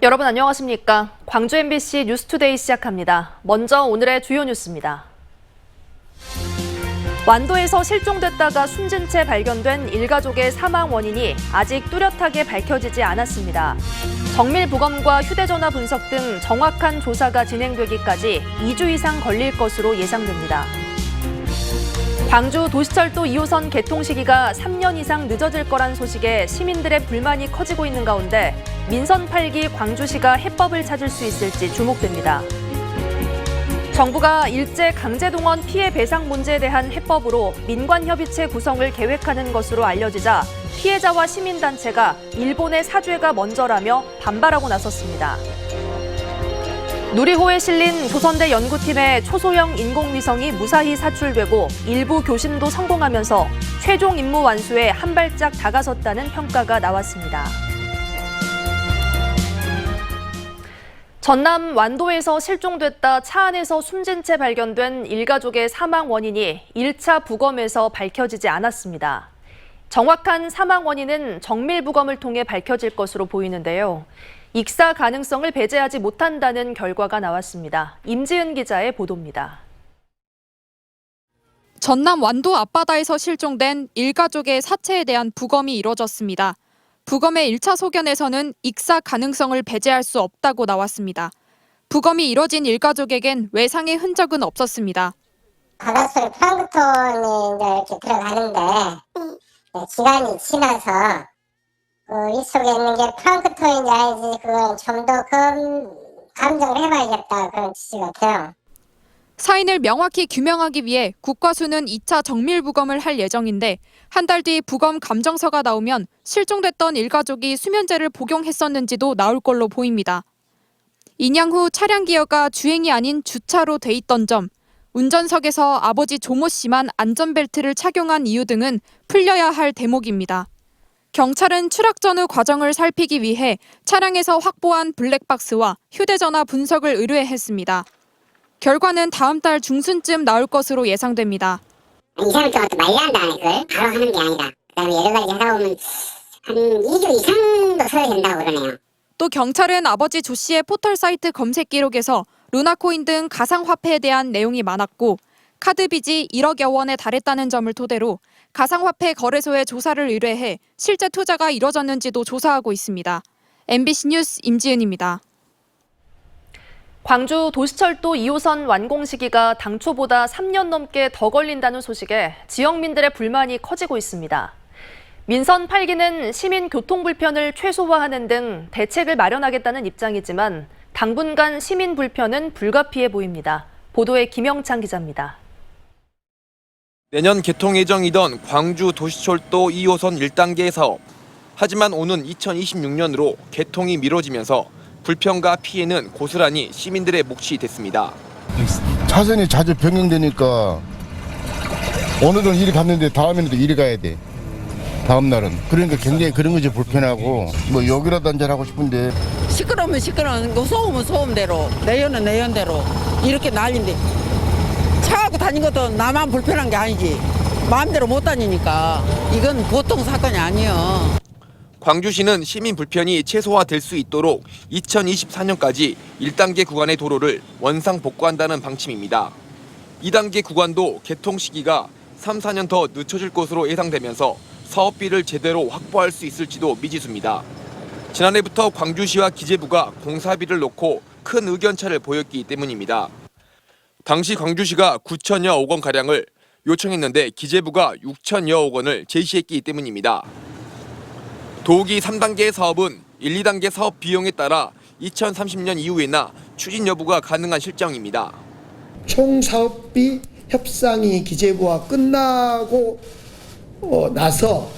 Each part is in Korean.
여러분 안녕하십니까? 광주 MBC 뉴스투데이 시작합니다. 먼저 오늘의 주요 뉴스입니다. 완도에서 실종됐다가 숨진 채 발견된 일가족의 사망 원인이 아직 뚜렷하게 밝혀지지 않았습니다. 정밀부검과 휴대전화 분석 등 정확한 조사가 진행되기까지 2주 이상 걸릴 것으로 예상됩니다. 광주 도시철도 2호선 개통 시기가 3년 이상 늦어질 거란 소식에 시민들의 불만이 커지고 있는 가운데 민선 8기 광주시가 해법을 찾을 수 있을지 주목됩니다. 정부가 일제 강제동원 피해 배상 문제에 대한 해법으로 민관협의체 구성을 계획하는 것으로 알려지자 피해자와 시민단체가 일본의 사죄가 먼저라며 반발하고 나섰습니다. 누리호에 실린 조선대 연구팀의 초소형 인공위성이 무사히 사출되고 일부 교신도 성공하면서 최종 임무 완수에 한 발짝 다가섰다는 평가가 나왔습니다. 전남 완도에서 실종됐다 차 안에서 숨진 채 발견된 일가족의 사망 원인이 1차 부검에서 밝혀지지 않았습니다. 정확한 사망 원인은 정밀부검을 통해 밝혀질 것으로 보이는데요. 익사 가능성을 배제하지 못한다는 결과가 나왔습니다. 임지은 기자의 보도입니다. 전남 완도 앞바다에서 실종된 일가족의 사체에 대한 부검이 이뤄졌습니다. 부검의 1차 소견에서는 익사 가능성을 배제할 수 없다고 나왔습니다. 부검이 이뤄진 일가족에겐 외상의 흔적은 없었습니다. 바닷속에 플랑크톤이 이렇게 들어가는데 기간이 지나서 이 속에 있는 게 플랑크톤인지 아닌지 그건 좀 더 감정을 해봐야겠다 그런 취지 같아요. 사인을 명확히 규명하기 위해 국과수는 2차 정밀부검을 할 예정인데 한 달 뒤 부검 감정서가 나오면 실종됐던 일가족이 수면제를 복용했었는지도 나올 걸로 보입니다. 인양 후 차량 기어가 주행이 아닌 주차로 돼 있던 점, 운전석에서 아버지 조모 씨만 안전벨트를 착용한 이유 등은 풀려야 할 대목입니다. 경찰은 추락 전후 과정을 살피기 위해 차량에서 확보한 블랙박스와 휴대전화 분석을 의뢰했습니다. 결과는 다음 달 중순쯤 나올 것으로 예상됩니다. 2~3일 동안 또 말려한다는 걸 바로 하는 게 아니다. 그다음에 여러 가지 하다 보면 한 2주 이상도 써야 된다고 그러네요. 또 경찰은 아버지 조 씨의 포털 사이트 검색 기록에서 루나코인 등 가상화폐에 대한 내용이 많았고 카드 빚이 1억여 원에 달했다는 점을 토대로 가상화폐 거래소에 조사를 의뢰해 실제 투자가 이뤄졌는지도 조사하고 있습니다. MBC 뉴스 임지은입니다. 광주 도시철도 2호선 완공 시기가 당초보다 3년 넘게 더 걸린다는 소식에 지역민들의 불만이 커지고 있습니다. 민선 8기는 시민 교통 불편을 최소화하는 등 대책을 마련하겠다는 입장이지만 당분간 시민 불편은 불가피해 보입니다. 보도에 김영창 기자입니다. 내년 개통 예정이던 광주 도시철도 2호선 1단계 사업. 하지만 오는 2026년으로 개통이 미뤄지면서 불편과 피해는 고스란히 시민들의 몫이 됐습니다. 차선이 자주 변경되니까 오늘은 이리 갔는데 다음에는 또 이리 가야 돼. 다음 날은. 그러니까 굉장히 그런 것이 불편하고 뭐 여기라도 한잔하고 싶은데 시끄러우면 시끄러운 거, 소음은 소음대로, 내연은 내연대로 이렇게 난리인데 차하고 다닌 것도 나만 불편한 게 아니지. 마음대로 못 다니니까 이건 보통 사건이 아니에요. 광주시는 시민 불편이 최소화될 수 있도록 2024년까지 1단계 구간의 도로를 원상 복구한다는 방침입니다. 2단계 구간도 개통 시기가 3~4년 더 늦춰질 것으로 예상되면서 사업비를 제대로 확보할 수 있을지도 미지수입니다. 지난해부터 광주시와 기재부가 공사비를 놓고 큰 의견차를 보였기 때문입니다. 당시 광주시가 9천여억 원가량을 요청했는데 기재부가 6천여억 원을 제시했기 때문입니다. 도기 3단계 사업은 1, 2단계 사업 비용에 따라 2030년 이후에나 추진 여부가 가능한 실정입니다. 총 사업비 협상이 기재부와 끝나고 나서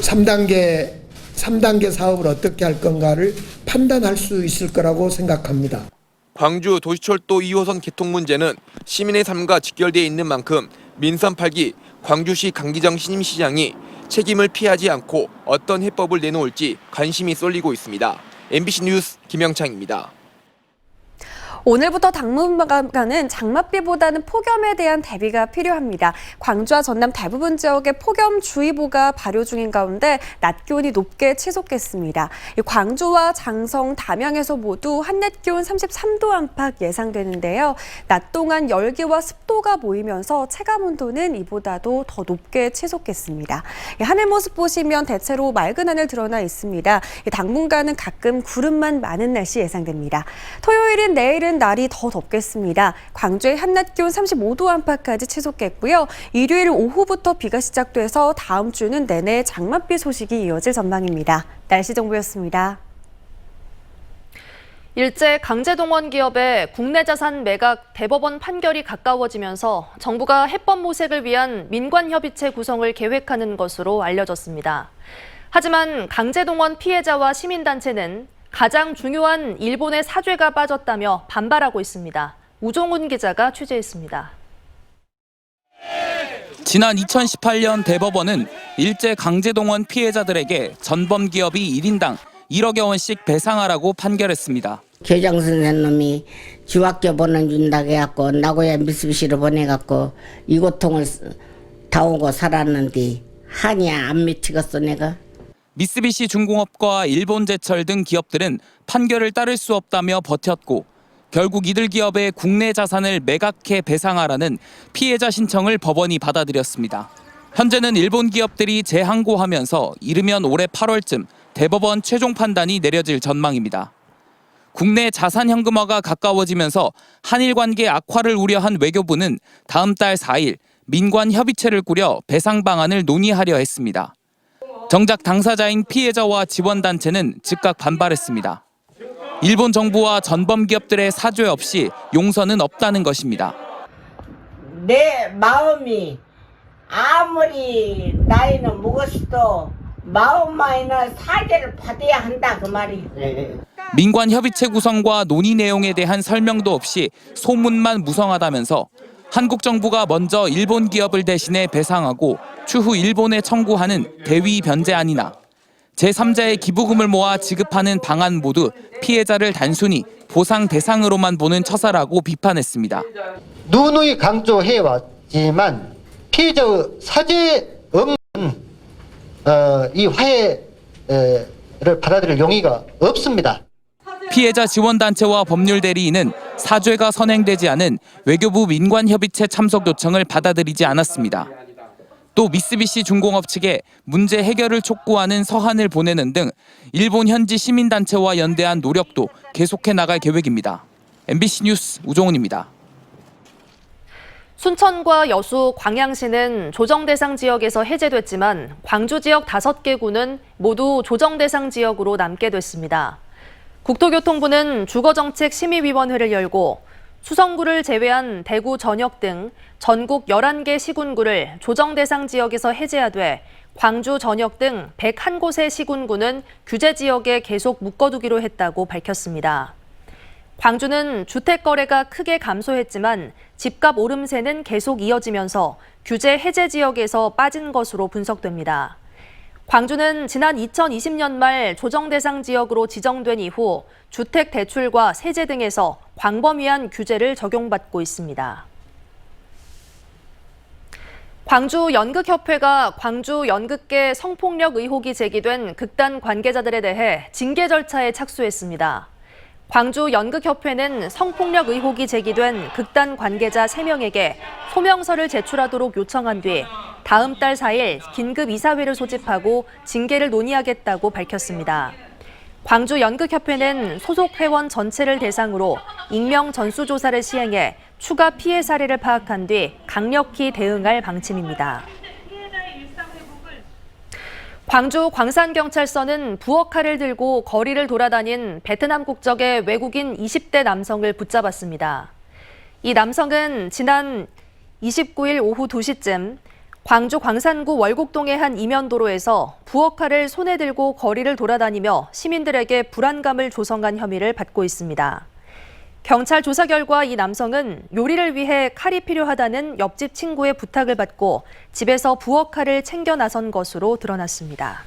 3단계 사업을 어떻게 할 건가를 판단할 수 있을 거라고 생각합니다. 광주 도시철도 2호선 개통 문제는 시민의 삶과 직결되어 있는 만큼 민선 8기 광주시 강기정 신임시장이 책임을 피하지 않고 어떤 해법을 내놓을지 관심이 쏠리고 있습니다. MBC 뉴스 김영창입니다. 오늘부터 당분간은 장맛비보다는 폭염에 대한 대비가 필요합니다. 광주와 전남 대부분 지역에 폭염주의보가 발효 중인 가운데 낮 기온이 높게 치솟겠습니다. 광주와 장성, 담양에서 모두 한낮 기온 33도 안팎 예상되는데요. 낮 동안 열기와 습도가 모이면서 체감온도는 이보다도 더 높게 치솟겠습니다. 하늘 모습 보시면 대체로 맑은 하늘 드러나 있습니다. 당분간은 가끔 구름만 많은 날씨 예상됩니다. 토요일인 내일은 날이 더 덥겠습니다. 광주의 한낮 기온 35도 안팎까지 치솟겠고요. 일요일 오후부터 비가 시작돼서 다음 주는 내내 장맛비 소식이 이어질 전망입니다. 날씨 정보였습니다. 일제 강제동원 기업의 국내 자산 매각 대법원 판결이 가까워지면서 정부가 해법 모색을 위한 민관협의체 구성을 계획하는 것으로 알려졌습니다. 하지만 강제동원 피해자와 시민단체는 가장 중요한 일본의 사죄가 빠졌다며 반발하고 있습니다. 우종훈 기자가 취재했습니다. 지난 2018년 대법원은 일제 강제동원 피해자들에게 전범 기업이 1인당 1억여 원씩 배상하라고 판결했습니다. 교장 선생님이 중학교 보내준다고 해갖고 나고야 미쓰비시로 보내갖고 이 고통을 다 오고 살았는데 하냐 안 미치겠어 내가. 미쓰비시 중공업과 일본제철 등 기업들은 판결을 따를 수 없다며 버텼고 결국 이들 기업의 국내 자산을 매각해 배상하라는 피해자 신청을 법원이 받아들였습니다. 현재는 일본 기업들이 재항고하면서 이르면 올해 8월쯤 대법원 최종 판단이 내려질 전망입니다. 국내 자산 현금화가 가까워지면서 한일 관계 악화를 우려한 외교부는 다음 달 4일 민관 협의체를 꾸려 배상 방안을 논의하려 했습니다. 정작 당사자인 피해자와 지원단체는 즉각 반발했습니다. 일본 정부와 전범 기업들의 사죄 없이 용서는 없다는 것입니다. 내 마음이 아무리 나이는 먹었어도 마음만이나 사죄를 받아야 한다 그 말이. 민관 협의체 구성과 논의 내용에 대한 설명도 없이 소문만 무성하다면서 한국 정부가 먼저 일본 기업을 대신해 배상하고 추후 일본에 청구하는 대위 변제안이나 제3자의 기부금을 모아 지급하는 방안 모두 피해자를 단순히 보상 대상으로만 보는 처사라고 비판했습니다. 누누이 강조해왔지만 피해자의 사죄 없는 이 화해를 받아들일 용의가 없습니다. 피해자 지원단체와 법률대리인은 사죄가 선행되지 않은 외교부 민관협의체 참석 요청을 받아들이지 않았습니다. 또 미쓰비시 중공업 측에 문제 해결을 촉구하는 서한을 보내는 등 일본 현지 시민단체와 연대한 노력도 계속해 나갈 계획입니다. MBC 뉴스 우종훈입니다. 순천과 여수, 광양시는 조정대상 지역에서 해제됐지만 광주 지역 5개 구는 모두 조정대상 지역으로 남게 됐습니다. 국토교통부는 주거정책심의위원회를 열고 수성구를 제외한 대구 전역 등 전국 11개 시군구를 조정대상 지역에서 해제하되 광주 전역 등 101곳의 시군구는 규제 지역에 계속 묶어두기로 했다고 밝혔습니다. 광주는 주택 거래가 크게 감소했지만 집값 오름세는 계속 이어지면서 규제 해제 지역에서 빠진 것으로 분석됩니다. 광주는 지난 2020년 말 조정대상 지역으로 지정된 이후 주택 대출과 세제 등에서 광범위한 규제를 적용받고 있습니다. 광주연극협회가 광주 연극계 성폭력 의혹이 제기된 극단 관계자들에 대해 징계 절차에 착수했습니다. 광주연극협회는 성폭력 의혹이 제기된 극단 관계자 3명에게 소명서를 제출하도록 요청한 뒤 다음 달 4일 긴급 이사회를 소집하고 징계를 논의하겠다고 밝혔습니다. 광주연극협회는 소속 회원 전체를 대상으로 익명 전수조사를 시행해 추가 피해 사례를 파악한 뒤 강력히 대응할 방침입니다. 광주 광산경찰서는 부엌칼을 들고 거리를 돌아다닌 베트남 국적의 외국인 20대 남성을 붙잡았습니다. 이 남성은 지난 29일 오후 2시쯤 광주 광산구 월곡동의 한 이면도로에서 부엌칼을 손에 들고 거리를 돌아다니며 시민들에게 불안감을 조성한 혐의를 받고 있습니다. 경찰 조사 결과 이 남성은 요리를 위해 칼이 필요하다는 옆집 친구의 부탁을 받고 집에서 부엌칼을 챙겨 나선 것으로 드러났습니다.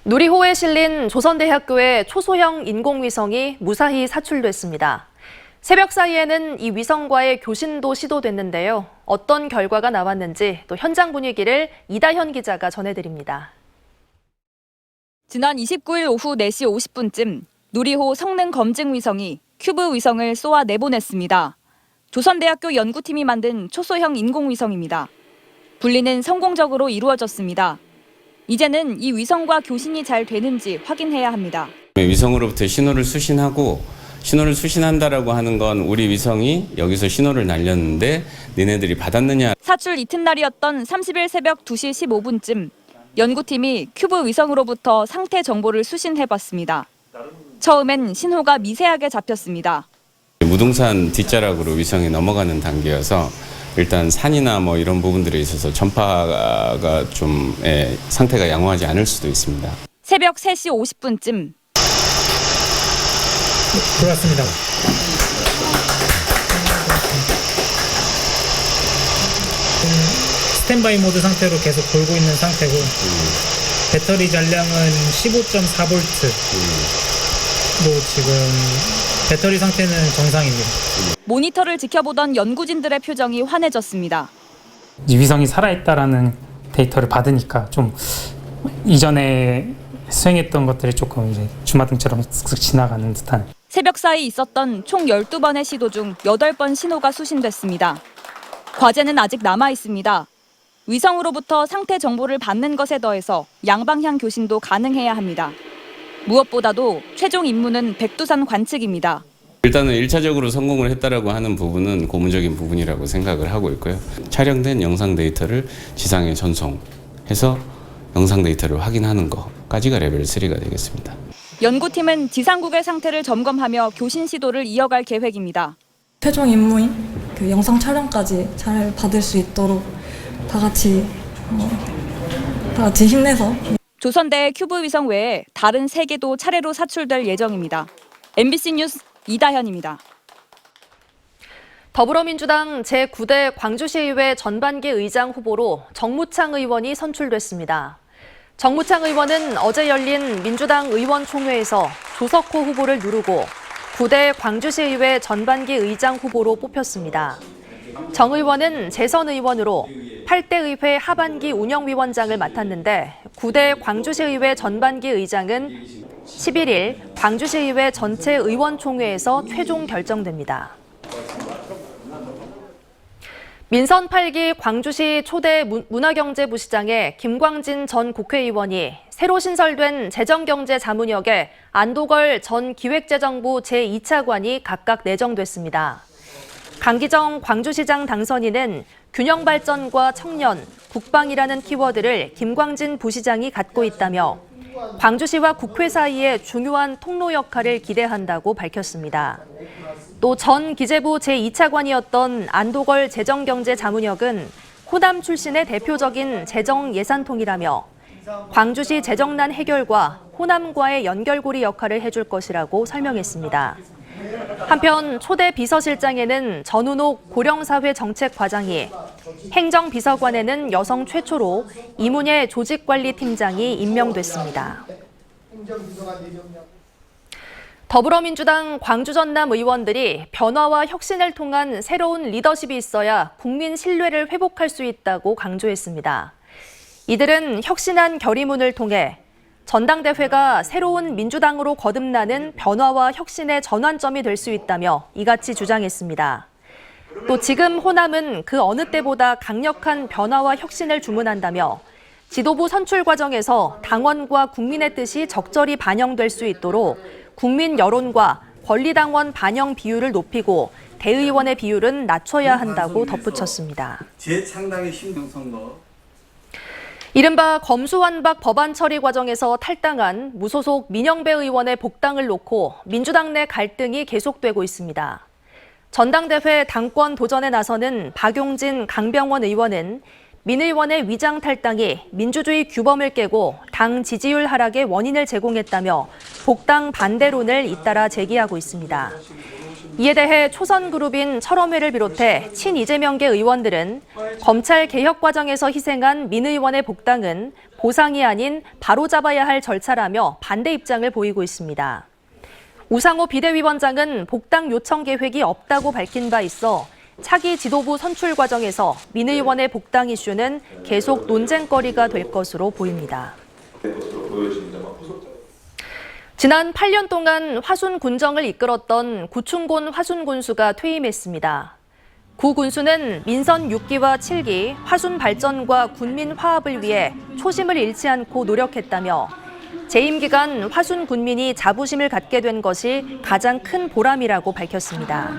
누리호에 실린 조선대학교의 초소형 인공위성이 무사히 사출됐습니다. 새벽 사이에는 이 위성과의 교신도 시도됐는데요. 어떤 결과가 나왔는지 또 현장 분위기를 이다현 기자가 전해드립니다. 지난 29일 오후 4시 50분쯤 누리호 성능 검증 위성이 큐브 위성을 쏘아 내보냈습니다. 조선대학교 연구팀이 만든 초소형 인공위성입니다. 분리는 성공적으로 이루어졌습니다. 이제는 이 위성과 교신이 잘 되는지 확인해야 합니다. 위성으로부터 신호를 수신하고 신호를 수신한다라고 하는 건 우리 위성이 여기서 신호를 날렸는데 니네들이 받았느냐. 사출 이튿날이었던 30일 새벽 2시 15분쯤 연구팀이 큐브 위성으로부터 상태 정보를 수신해봤습니다. 처음엔 신호가 미세하게 잡혔습니다. 무등산 뒷자락으로 위성이 넘어가는 단계여서 일단 산이나 뭐 이런 부분들에 있어서 전파가 좀 상태가 양호하지 않을 수도 있습니다. 새벽 3시 50분쯤 들어왔습니다. 스탠바이 모드 상태로 계속 돌고 있는 상태고 배터리 잔량은 15.4V. 지금 배터리 상태는 정상입니다. 모니터를 지켜보던 연구진들의 표정이 환해졌습니다. 이 위성이 살아있다라는 데이터를 받으니까 좀 이전에 수행했던 것들이 조금 이제 주마등처럼 쓱 지나가는 듯한. 새벽 사이 있었던 총 12번의 시도 중 8번 신호가 수신됐습니다. 과제는 아직 남아 있습니다. 위성으로부터 상태 정보를 받는 것에 더해서 양방향 교신도 가능해야 합니다. 무엇보다도 최종 임무는 백두산 관측입니다. 일단은 1차적으로 성공을 했다라고 하는 부분은 고무적인 부분이라고 생각을 하고 있고요. 촬영된 영상 데이터를 지상에 전송해서 영상 데이터를 확인하는 것까지가 레벨 3가 되겠습니다. 연구팀은 지상국의 상태를 점검하며 교신 시도를 이어갈 계획입니다. 최종 임무인 그 영상 촬영까지 잘 받을 수 있도록 다 같이 힘내서. 조선대의 큐브 위성 외에 다른 3개도 차례로 사출될 예정입니다. MBC 뉴스 이다현입니다. 더불어민주당 제9대 광주시의회 전반기 의장 후보로 정무창 의원이 선출됐습니다. 정무창 의원은 어제 열린 민주당 의원총회에서 조석호 후보를 누르고 9대 광주시의회 전반기 의장 후보로 뽑혔습니다. 정 의원은 재선 의원으로 8대 의회 하반기 운영위원장을 맡았는데 9대 광주시의회 전반기 의장은 11일 광주시의회 전체 의원총회에서 최종 결정됩니다. 민선 8기 광주시 초대 문화경제부시장의 김광진 전 국회의원이 새로 신설된 재정경제자문역에 안도걸 전 기획재정부 제2차관이 각각 내정됐습니다. 강기정 광주시장 당선인은 균형발전과 청년, 국방이라는 키워드를 김광진 부시장이 갖고 있다며 광주시와 국회 사이의 중요한 통로 역할을 기대한다고 밝혔습니다. 또 전 기재부 제2차관이었던 안도걸 재정경제자문역은 호남 출신의 대표적인 재정예산통이라며 광주시 재정난 해결과 호남과의 연결고리 역할을 해줄 것이라고 설명했습니다. 한편 초대 비서실장에는 전운옥 고령사회정책과장이, 행정비서관에는 여성 최초로 이문예 조직관리팀장이 임명됐습니다. 더불어민주당 광주 전남 의원들이 변화와 혁신을 통한 새로운 리더십이 있어야 국민 신뢰를 회복할 수 있다고 강조했습니다. 이들은 혁신한 결의문을 통해 전당대회가 새로운 민주당으로 거듭나는 변화와 혁신의 전환점이 될 수 있다며 이같이 주장했습니다. 또 지금 호남은 그 어느 때보다 강력한 변화와 혁신을 주문한다며 지도부 선출 과정에서 당원과 국민의 뜻이 적절히 반영될 수 있도록 국민 여론과 권리당원 반영 비율을 높이고 대의원의 비율은 낮춰야 한다고 덧붙였습니다. 재창당의 신경선거. 이른바 검수완박 법안 처리 과정에서 탈당한 무소속 민영배 의원의 복당을 놓고 민주당 내 갈등이 계속되고 있습니다. 전당대회 당권 도전에 나서는 박용진, 강병원 의원은 민 의원의 위장 탈당이 민주주의 규범을 깨고 당 지지율 하락의 원인을 제공했다며 복당 반대론을 잇따라 제기하고 있습니다. 이에 대해 초선그룹인 철험회를 비롯해 친이재명계 의원들은 검찰 개혁 과정에서 희생한 민 의원의 복당은 보상이 아닌 바로잡아야 할 절차라며 반대 입장을 보이고 있습니다. 우상호 비대위원장은 복당 요청 계획이 없다고 밝힌 바 있어 차기 지도부 선출 과정에서 민 의원의 복당 이슈는 계속 논쟁거리가 될 것으로 보입니다. 지난 8년 동안 화순 군정을 이끌었던 구충곤 화순 군수가 퇴임했습니다. 구 군수는 민선 6기와 7기 화순 발전과 군민 화합을 위해 초심을 잃지 않고 노력했다며 재임 기간 화순 군민이 자부심을 갖게 된 것이 가장 큰 보람이라고 밝혔습니다.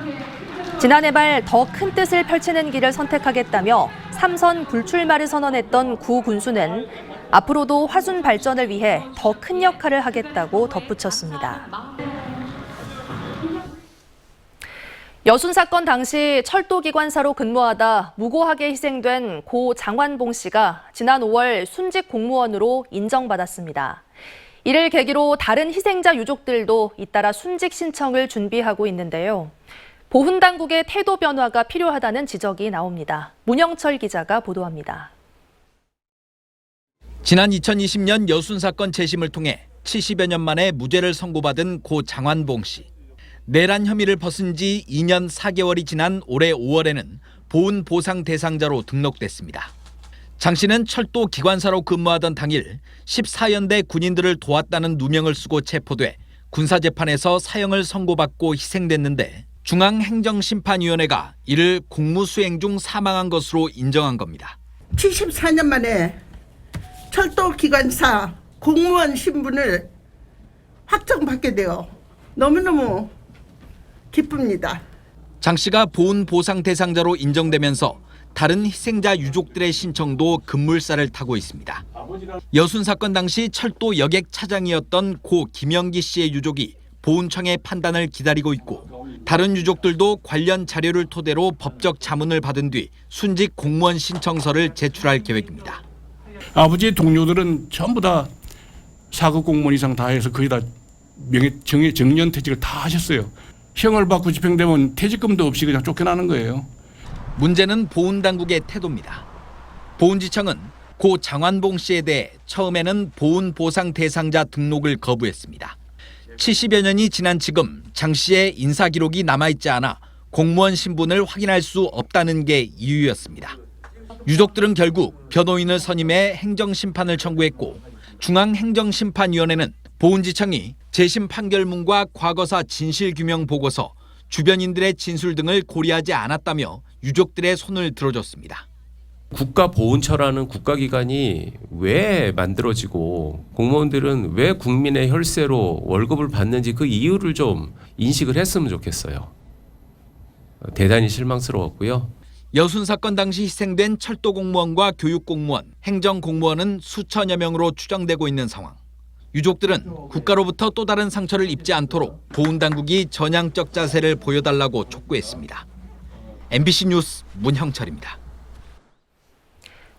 지난해 말 더 큰 뜻을 펼치는 길을 선택하겠다며 3선 불출마를 선언했던 구 군수는 앞으로도 화순 발전을 위해 더 큰 역할을 하겠다고 덧붙였습니다. 여순 사건 당시 철도기관사로 근무하다 무고하게 희생된 고 장완봉 씨가 지난 5월 순직 공무원으로 인정받았습니다. 이를 계기로 다른 희생자 유족들도 잇따라 순직 신청을 준비하고 있는데요. 보훈당국의 태도 변화가 필요하다는 지적이 나옵니다. 문영철 기자가 보도합니다. 지난 2020년 여순 사건 재심을 통해 70여 년 만에 무죄를 선고받은 고 장완봉 씨. 내란 혐의를 벗은 지 2년 4개월이 지난 올해 5월에는 보훈 보상 대상자로 등록됐습니다. 장 씨는 철도 기관사로 근무하던 당일 14연대 군인들을 도왔다는 누명을 쓰고 체포돼 군사재판에서 사형을 선고받고 희생됐는데 중앙행정심판위원회가 이를 공무수행 중 사망한 것으로 인정한 겁니다. 74년 만에 철도기관사 공무원 신분을 확정받게 되어 너무너무 기쁩니다. 장 씨가 보훈 보상 대상자로 인정되면서 다른 희생자 유족들의 신청도 급물살을 타고 있습니다. 여순 사건 당시 철도 여객 차장이었던 고 김영기 씨의 유족이 보훈청의 판단을 기다리고 있고 다른 유족들도 관련 자료를 토대로 법적 자문을 받은 뒤 순직 공무원 신청서를 제출할 계획입니다. 아버지의 동료들은 전부 다 4급 공무원 이상 다 해서 거의 다 정년퇴직을 다 하셨어요. 형을 받고 집행되면 퇴직금도 없이 그냥 쫓겨나는 거예요. 문제는 보훈당국의 태도입니다. 보훈지청은 고 장완봉 씨에 대해 처음에는 보훈 보상 대상자 등록을 거부했습니다. 70여 년이 지난 지금 장 씨의 인사 기록이 남아있지 않아 공무원 신분을 확인할 수 없다는 게 이유였습니다. 유족들은 결국 변호인을 선임해 행정심판을 청구했고 중앙행정심판위원회는 보훈지청이 재심 판결문과 과거사 진실규명 보고서, 주변인들의 진술 등을 고려하지 않았다며 유족들의 손을 들어줬습니다. 국가보훈처라는 국가기관이 왜 만들어지고 공무원들은 왜 국민의 혈세로 월급을 받는지 그 이유를 좀 인식을 했으면 좋겠어요. 대단히 실망스러웠고요. 여순 사건 당시 희생된 철도공무원과 교육공무원, 행정공무원은 수천여 명으로 추정되고 있는 상황. 유족들은 국가로부터 또 다른 상처를 입지 않도록 보훈당국이 전향적 자세를 보여달라고 촉구했습니다. MBC 뉴스 문형철입니다.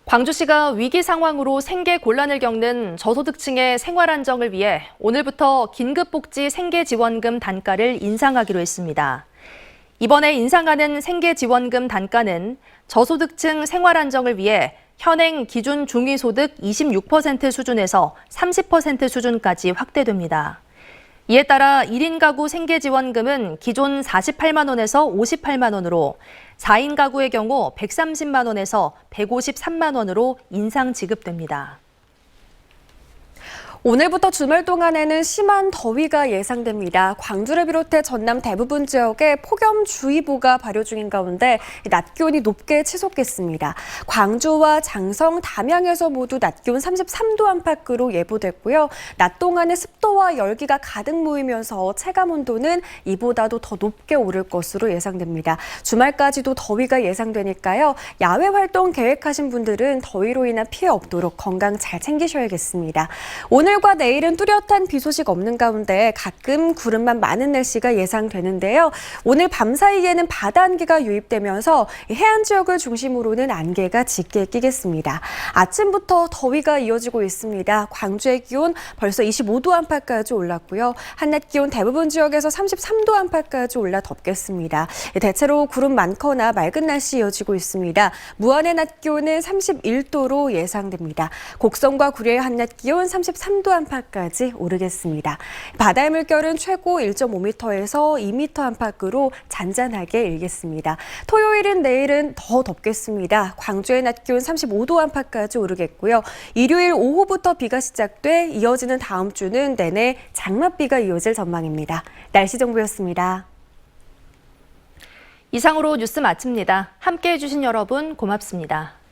광주시가 위기 상황으로 생계 곤란을 겪는 저소득층의 생활 안정을 위해 오늘부터 긴급복지 생계지원금 단가를 인상하기로 했습니다. 이번에 인상하는 생계지원금 단가는 저소득층 생활 안정을 위해 현행 기준 중위소득 26% 수준에서 30% 수준까지 확대됩니다. 이에 따라 1인 가구 생계지원금은 기존 48만 원에서 58만 원으로 4인 가구의 경우 130만 원에서 153만 원으로 인상 지급됩니다. 오늘부터 주말 동안에는 심한 더위가 예상됩니다. 광주를 비롯해 전남 대부분 지역에 폭염주의보가 발효 중인 가운데 낮 기온이 높게 치솟겠습니다. 광주와 장성, 담양에서 모두 낮 기온 33도 안팎으로 예보됐고요. 낮 동안에 습도와 열기가 가득 모이면서 체감 온도는 이보다도 더 높게 오를 것으로 예상됩니다. 주말까지도 더위가 예상되니까요. 야외 활동 계획하신 분들은 더위로 인한 피해 없도록 건강 잘 챙기셔야겠습니다. 오늘 오늘과 내일은 뚜렷한 비 소식 없는 가운데 가끔 구름만 많은 날씨가 예상되는데요. 오늘 밤 사이에는 바다 안개가 유입되면서 해안 지역을 중심으로는 안개가 짙게 끼겠습니다. 아침부터 더위가 이어지고 있습니다. 광주의 기온 벌써 25도 안팎까지 올랐고요. 한낮 기온 대부분 지역에서 33도 안팎까지 올라 덥겠습니다. 대체로 구름 많거나 맑은 날씨 이어지고 있습니다. 무안의 낮 기온은 31도로 예상됩니다. 곡성과 구례의 한낮 기온 33도 안팎까지 오르겠습니다. 바다의 물결은 최고 1.5m에서 2m 안팎으로 잔잔하게 일겠습니다. 토요일은 내일은 더 덥겠습니다. 광주의 낮 기온 35도 안팎까지 오르겠고요. 일요일 오후부터 비가 시작돼 이어지는 다음 주는 내내 장맛비가 이어질 전망입니다. 날씨 정보였습니다. 이상으로 뉴스 마칩니다. 함께해 주신 여러분 고맙습니다.